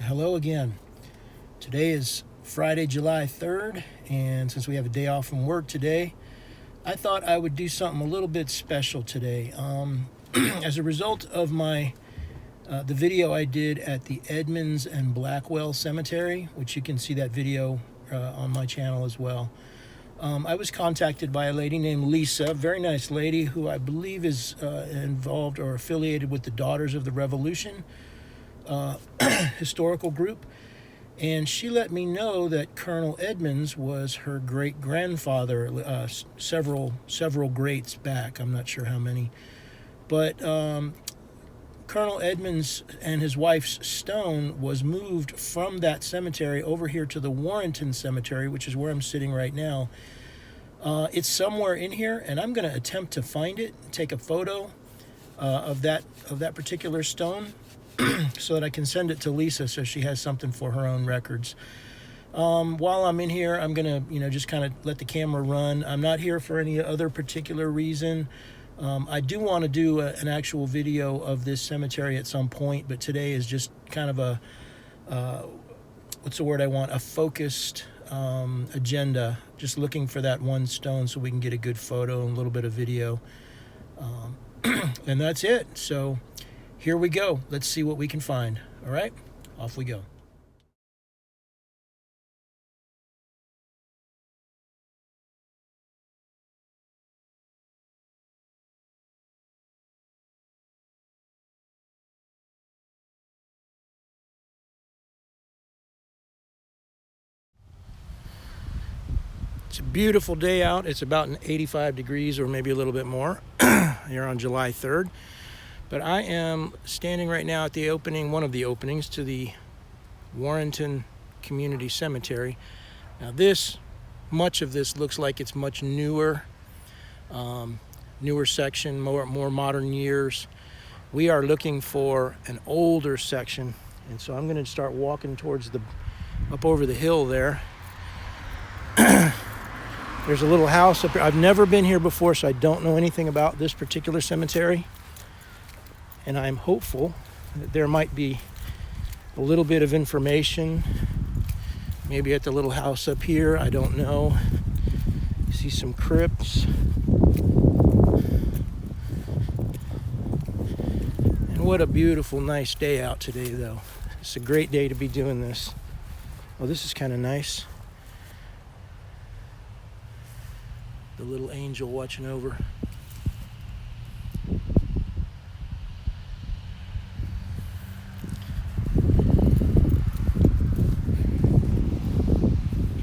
Hello again. Today is Friday, July 3rd, and since we have a day off from work today, I thought I would do something a little bit special today. As a result of the video I did at the Edmonds and Blackwell Cemetery, which you can see that video on my channel as well, I was contacted by a lady named Lisa, a very nice lady who I believe is involved or affiliated with the Daughters of the Revolution historical group, and she let me know that Colonel Edmonds was her great-grandfather several greats back. I'm not sure how many, but Colonel Edmonds and his wife Stone was moved from that cemetery over here to the Warrenton Cemetery, which is where I'm sitting right now. It's somewhere in here, and I'm going to attempt to find it, take a photo of that particular stone, so that I can send it to Lisa so she has something for her own records. While I'm in here, I'm going to, just kind of let the camera run. I'm not here for any other particular reason. I do want to do an actual video of this cemetery at some point, but today is just kind of a, what's the word I want? A focused agenda, just looking for that one stone so we can get a good photo and a little bit of video. And that's it. So here we go. Let's see what we can find. All right, off we go. It's a beautiful day out. It's about 85 degrees or maybe a little bit more here on July 3rd. But I am standing right now at the opening, one of the openings to the Warrenton Community Cemetery. Now much of this looks like it's much newer section, more modern years. We are looking for an older section, and so I'm going to start walking towards up over the hill there. There's a little house up here. I've never been here before, so I don't know anything about this particular cemetery. And I'm hopeful that there might be a little bit of information, maybe at the little house up here. I don't know. You see some crypts. And what a beautiful, nice day out today, though. It's a great day to be doing this. Oh, this is kind of nice. The little angel watching over.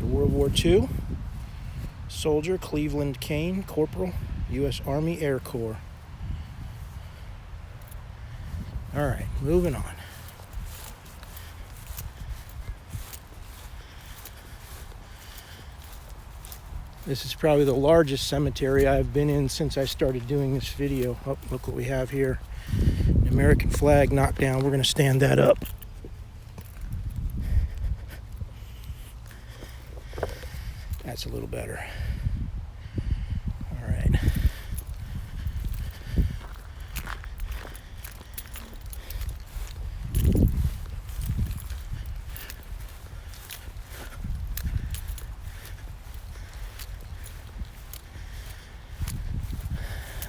World War II soldier, Cleveland Kane, Corporal, U.S. Army Air Corps. All right, moving on. This is probably the largest cemetery I've been in since I started doing this video. Oh, look what we have here. An American flag knocked down. We're going to stand that up. That's a little better. All right.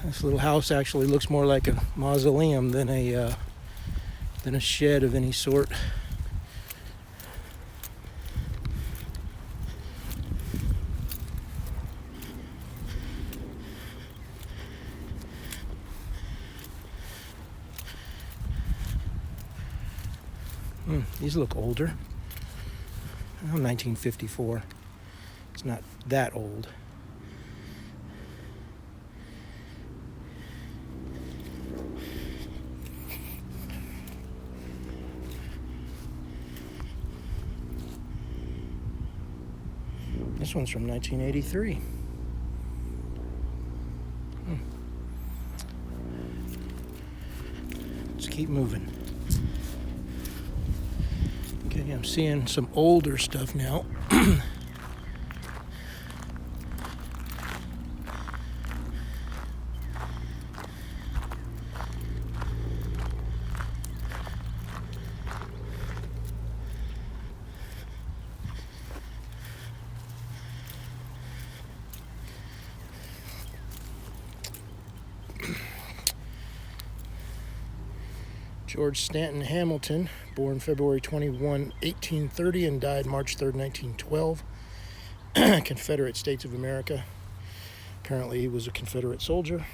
This little house actually looks more like a mausoleum than a shed of any sort. These look older. Oh, 1954. It's not that old. This one's from 1983. Let's keep moving. Okay, I'm seeing some older stuff now. George Stanton Hamilton, born February 21, 1830 and died March 3rd, 1912. Confederate States of America. Apparently he was a Confederate soldier.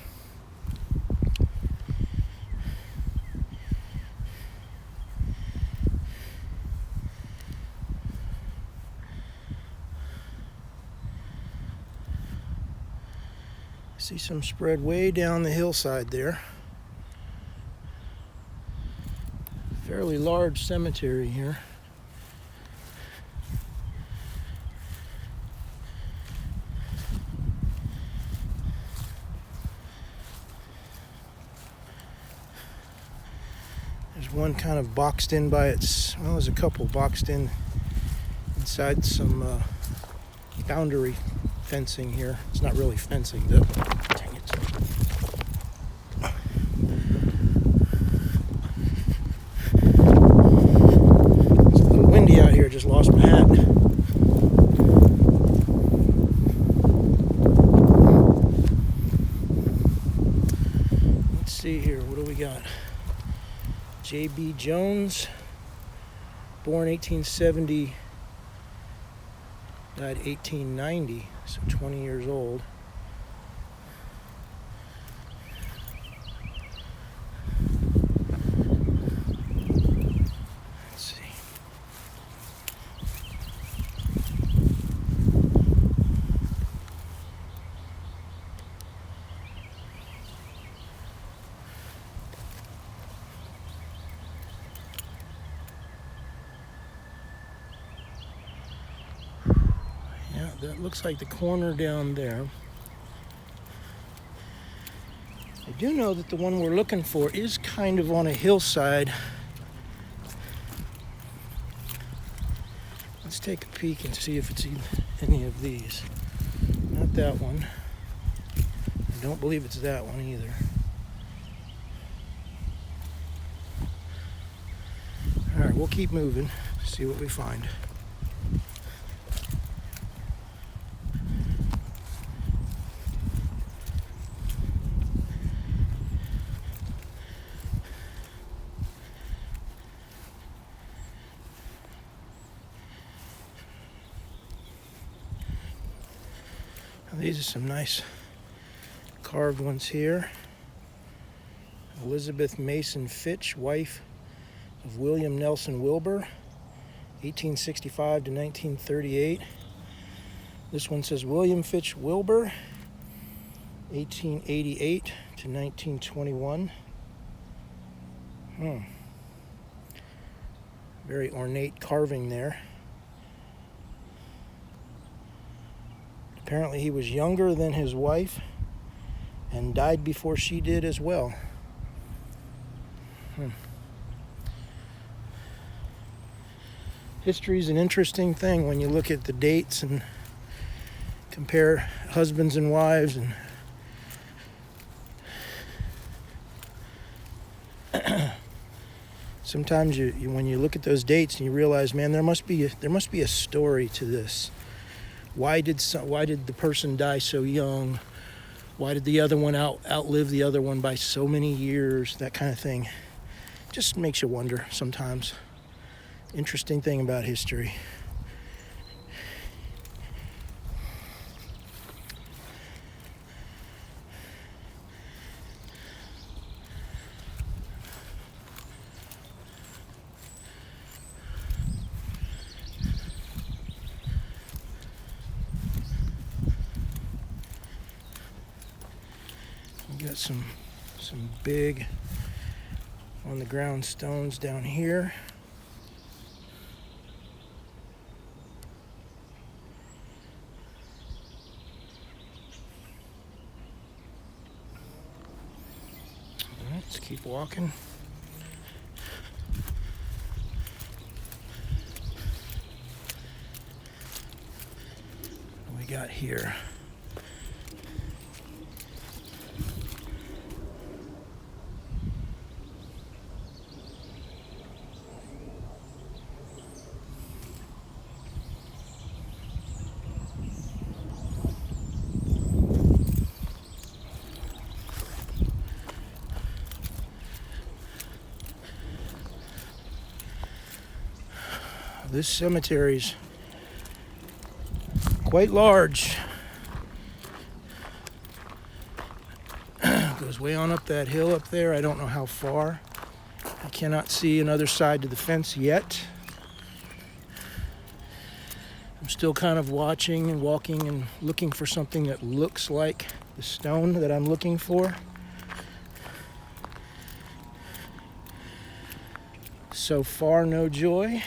See some spread way down the hillside there. Fairly large cemetery here. There's one kind of boxed in by its, well, there's a couple boxed in inside some boundary fencing here. It's not really fencing though. Dang it. It's a little windy out here. Just lost my hat. Let's see here. What do we got? J.B. Jones, born 1870, died 1890, so 20 years old. Let's see. That looks like the corner down there. I do know that the one we're looking for is kind of on a hillside. Let's take a peek and see if it's any of these. Not that one. I don't believe it's that one either. All right, we'll keep moving, see what we find. These are some nice carved ones here. Elizabeth Mason Fitch, wife of William Nelson Wilbur, 1865 to 1938. This one says William Fitch Wilbur, 1888 to 1921. Very ornate carving there. Apparently he was younger than his wife and died before she did as well. History is an interesting thing when you look at the dates and compare husbands and wives, and sometimes when you look at those dates and you realize, man, there must be a story to this. Why did the person die so young? Why did the other one outlive the other one by so many years? That kind of thing. Just makes you wonder sometimes. Interesting thing about history. Got some big on the ground stones down here. All right, let's keep walking. What do we got here? this cemetery's quite large. Goes way on up that hill up there. I don't know how far. I cannot see another side to the fence yet. I'm still kind of watching and walking and looking for something that looks like the stone that I'm looking for. So far, no joy.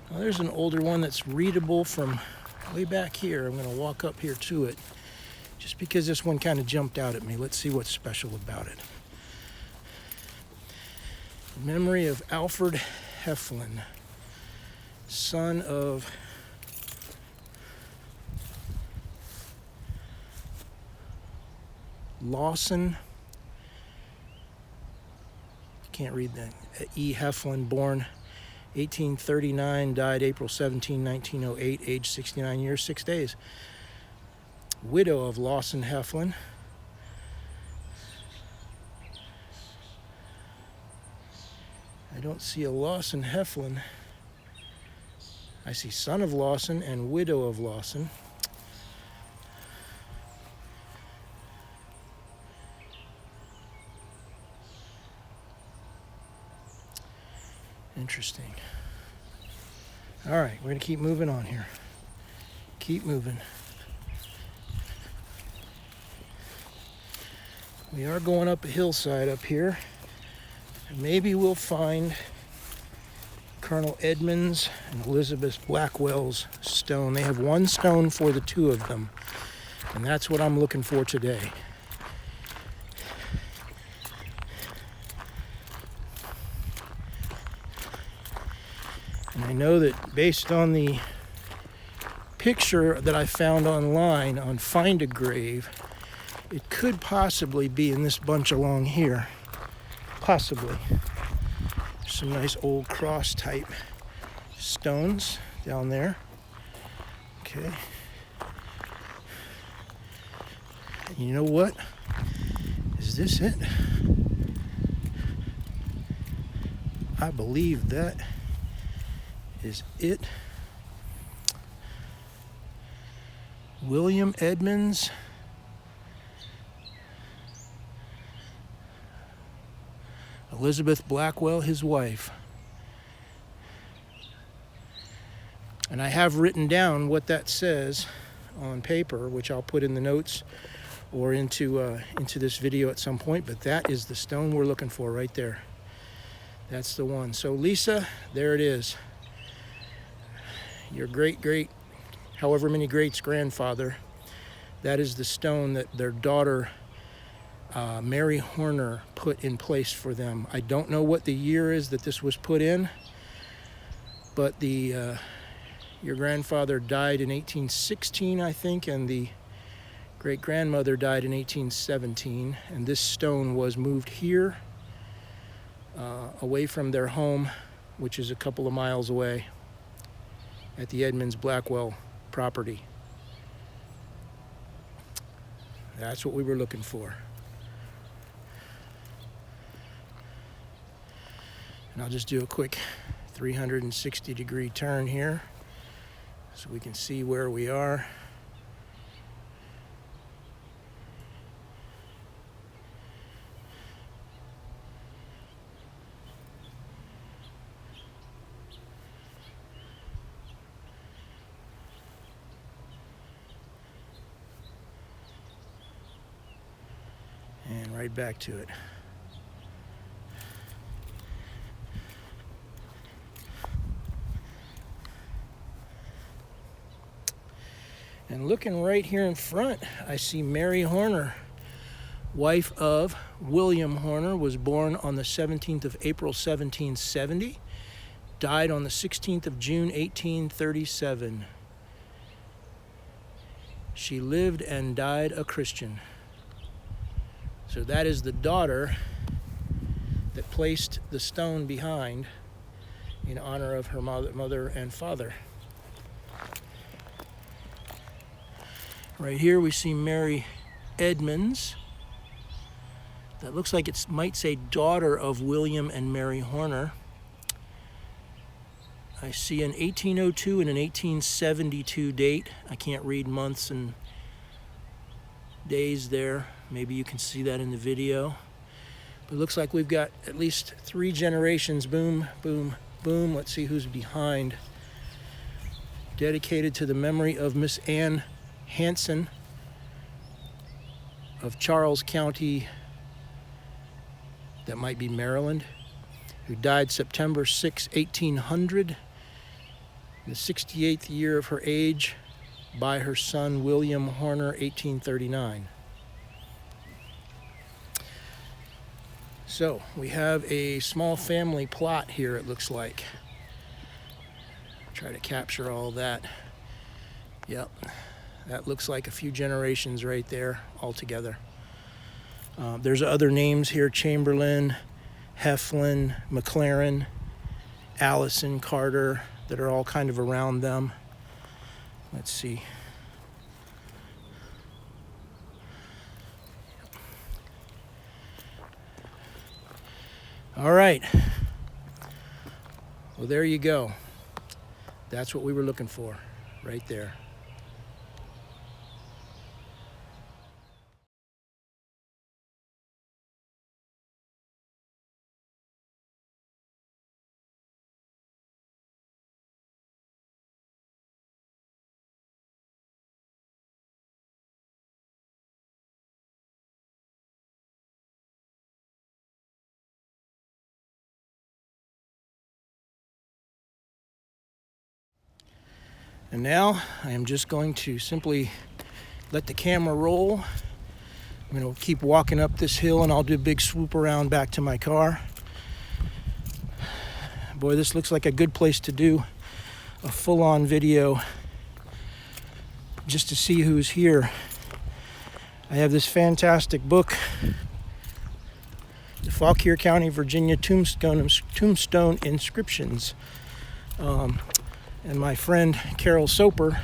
Well, there's an older one that's readable from way back here. I'm going to walk up here to it just because this one kind of jumped out at me. Let's see what's special about it. Memory of Alfred Heflin, son of Lawson, can't read that, E. Heflin, born 1839, died April 17, 1908, age 69 years, 6 days. Widow of Lawson Heflin. I don't see a Lawson Heflin. I see son of Lawson and widow of Lawson. Interesting. All right, we're going to keep moving on here. Keep moving. We are going up a hillside up here. And maybe we'll find Colonel Edmonds and Elizabeth Blackwell's stone. They have one stone for the two of them. And that's what I'm looking for today. And I know that based on the picture that I found online on Find a Grave, it could possibly be in this bunch along here. Possibly. There's some nice old cross type stones down there. Okay. And you know what? Is this it? I believe that is it. William Edmonds, Elizabeth Blackwell, his wife. And I have written down what that says on paper, which I'll put in the notes or into this video at some point, but that is the stone we're looking for right there. That's the one. So Lisa, there it is. Your great, however many greats grandfather, that is the stone that their daughter Mary Horner put in place for them. I don't know what the year is that this was put in, but your grandfather died in 1816, I think, and the great-grandmother died in 1817, and this stone was moved here, away from their home, which is a couple of miles away, at the Edmonds Blackwell property. That's what we were looking for. And I'll just do a quick 360-degree turn here so we can see where we are. And right back to it. And looking right here in front, I see Mary Horner, wife of William Horner, was born on the 17th of April, 1770, died on the 16th of June, 1837. She lived and died a Christian. So that is the daughter that placed the stone behind in honor of her mother and father. Right here we see Mary Edmonds, That looks like it might say daughter of William and Mary Horner. I see an 1802 and an 1872 date. I can't read months and days there. Maybe you can see that in the video. But it looks like we've got at least 3 generations. Boom, boom, boom. Let's see who's behind. Dedicated to the memory of Miss Anne Hanson of Charles County, that might be Maryland, who died September 6, 1800, in the 68th year of her age, by her son William Horner, 1839. So we have a small family plot here, it looks like. Try to capture all that. Yep, that looks like a few generations right there altogether. There's other names here: Chamberlain, Heflin, McLaren, Allison, Carter, that are all kind of around them. Let's see. All right. Well, there you go. That's what we were looking for, right there. And now I am just going to simply let the camera roll. I'm going to keep walking up this hill and I'll do a big swoop around back to my car. Boy, this looks like a good place to do a full-on video just to see who's here. I have this fantastic book, the Fauquier County, Virginia Tombstone Inscriptions. And my friend Carol Soper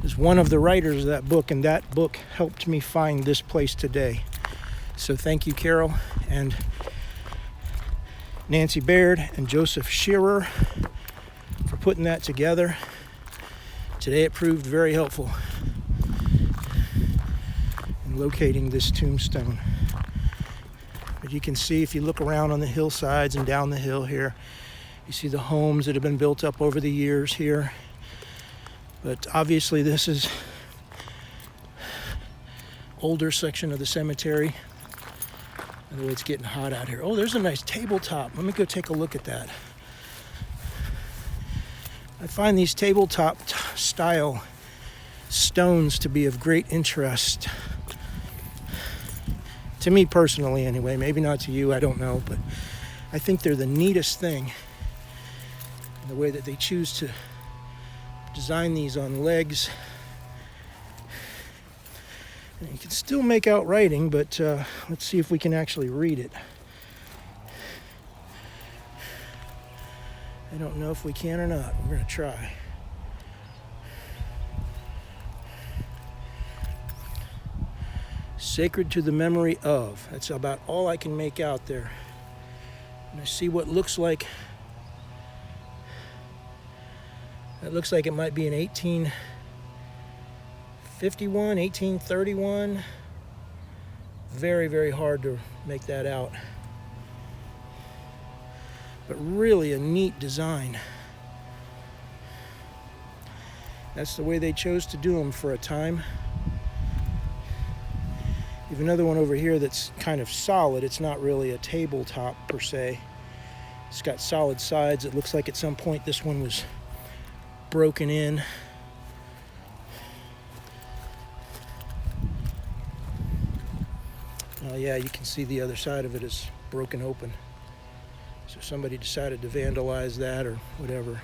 is one of the writers of that book, and that book helped me find this place today. So thank you, Carol, and Nancy Baird and Joseph Shearer for putting that together. Today it proved very helpful in locating this tombstone. But you can see, if you look around on the hillsides and down the hill here, you see the homes that have been built up over the years here. But obviously this is older section of the cemetery. By the way, it's getting hot out here. Oh, there's a nice tabletop. Let me go take a look at that. I find these tabletop style stones to be of great interest. To me personally anyway, maybe not to you, I don't know, but I think they're the neatest thing. The way that they choose to design these on legs. And you can still make out writing, but let's see if we can actually read it. I don't know if we can or not. We're going to try. Sacred to the memory of. That's about all I can make out there. And I see what looks like. It looks like it might be an 1851, 1831. Very, very hard to make that out. But really a neat design. That's the way they chose to do them for a time. You have another one over here that's kind of solid. It's not really a tabletop per se. It's got solid sides. It looks like at some point this one was broken in. Oh yeah, you can see the other side of it is broken open. So somebody decided to vandalize that or whatever.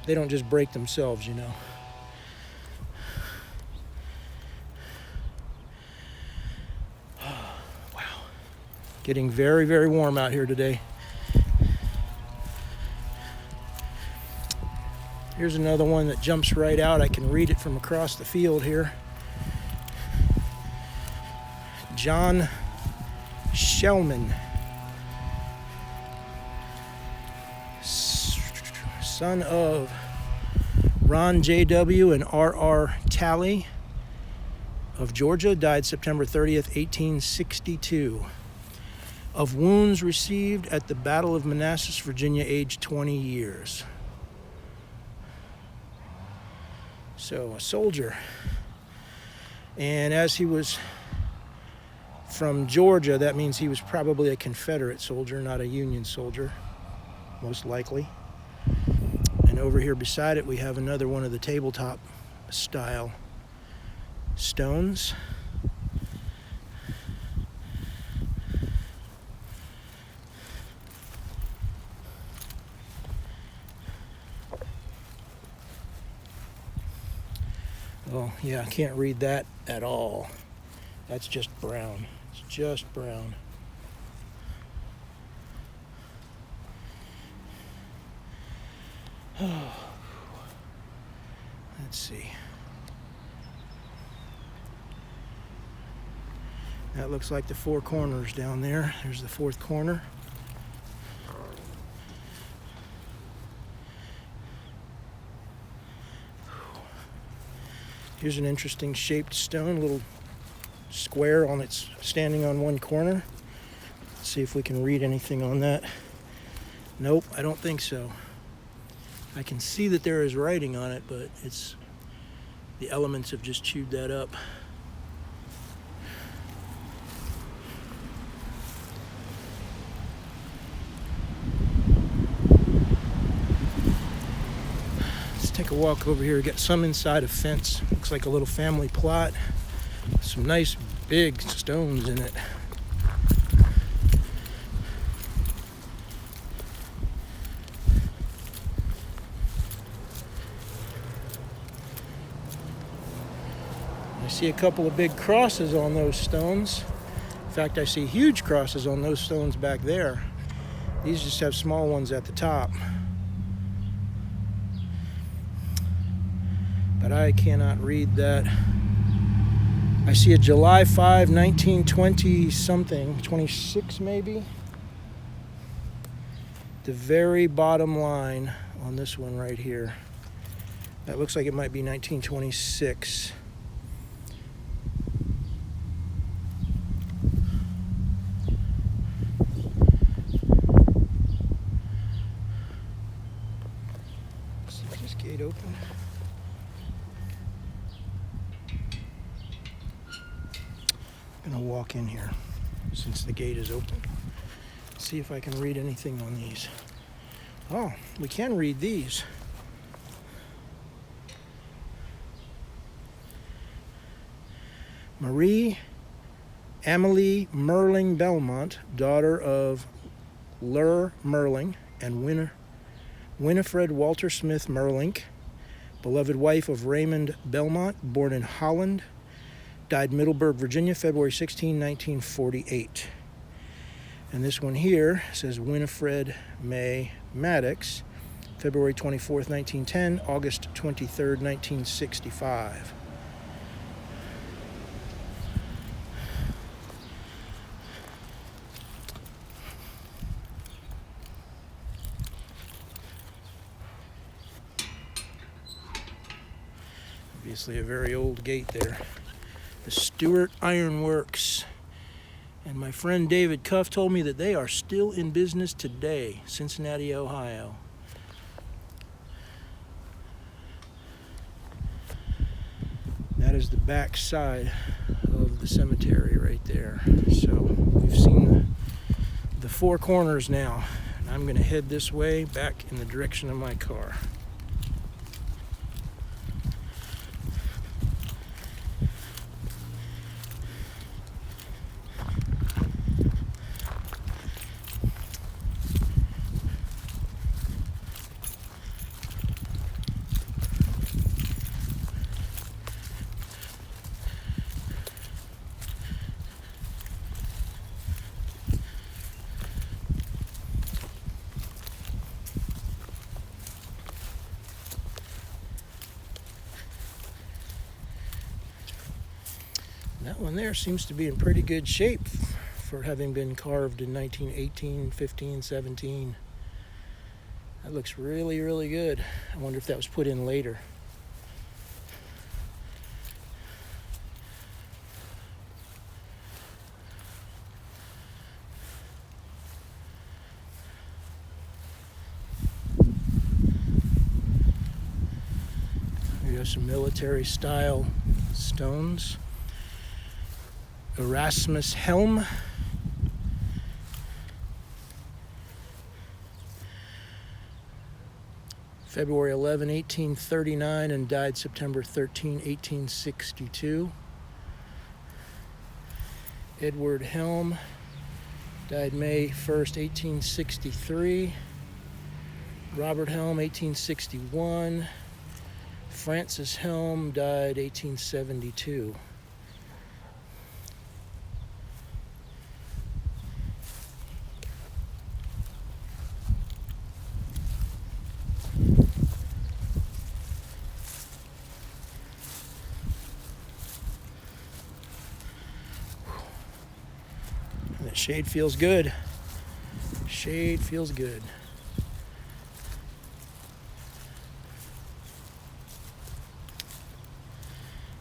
They don't just break themselves, you know. Wow. Getting very, very warm out here today. Here's another one that jumps right out. I can read it from across the field here. John Shellman, son of Ron J.W. and R.R. Talley of Georgia, died September 30th, 1862. Of wounds received at the Battle of Manassas, Virginia, aged 20 years. So, a soldier. And as he was from Georgia, that means he was probably a Confederate soldier, not a Union soldier, most likely. And over here beside it, we have another one of the tabletop style stones. Oh, yeah, I can't read that at all. That's just brown. It's just brown. Oh. Let's see. That looks like the four corners down there. There's the fourth corner. Here's an interesting shaped stone, a little square on its standing on one corner. Let's see if we can read anything on that. Nope, I don't think so. I can see that there is writing on it, but the elements have just chewed that up. Take a walk over here. Got some inside a fence. Looks like a little family plot. Some nice big stones in it. I see a couple of big crosses on those stones. In fact, I see huge crosses on those stones back there. These just have small ones at the top. But I cannot read that. I see a July 5, 1920 something, 26 maybe. The very bottom line on this one right here. That looks like it might be 1926. Let's see if this gate open. I'm gonna walk in here since the gate is open. See if I can read anything on these. Oh, we can read these. Marie Amelie Merling Belmont, daughter of Lur Merling and Winifred Walter Smith Merlink, beloved wife of Raymond Belmont, born in Holland, died Middleburg, Virginia, February 16, 1948. And this one here says Winifred May Maddox, February 24th, 1910, August 23rd, 1965. Obviously a very old gate there. The Stewart Iron Works. And my friend David Cuff told me that they are still in business today, Cincinnati, Ohio. That is the back side of the cemetery right there. So we've seen the four corners now. And I'm going to head this way back in the direction of my car. That one there seems to be in pretty good shape for having been carved in 1918, 15, 17. That looks really, really good. I wonder if that was put in later. We have some military style stones. Erasmus Helm. February 11, 1839, and died September 13, 1862. Edward Helm died May 1st, 1863. Robert Helm, 1861. Francis Helm died 1872. That shade feels good. Shade feels good.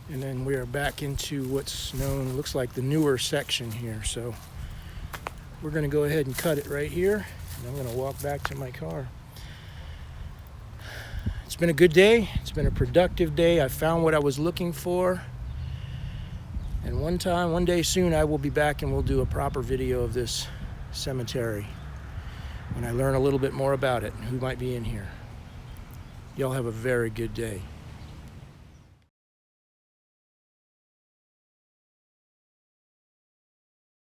And then we are back into what's known, looks like the newer section here. So we're going to go ahead and cut it right here. And I'm going to walk back to my car. It's been a good day. It's been a productive day. I found what I was looking for. And one day soon, I will be back and we'll do a proper video of this cemetery when I learn a little bit more about it and who might be in here. Y'all have a very good day.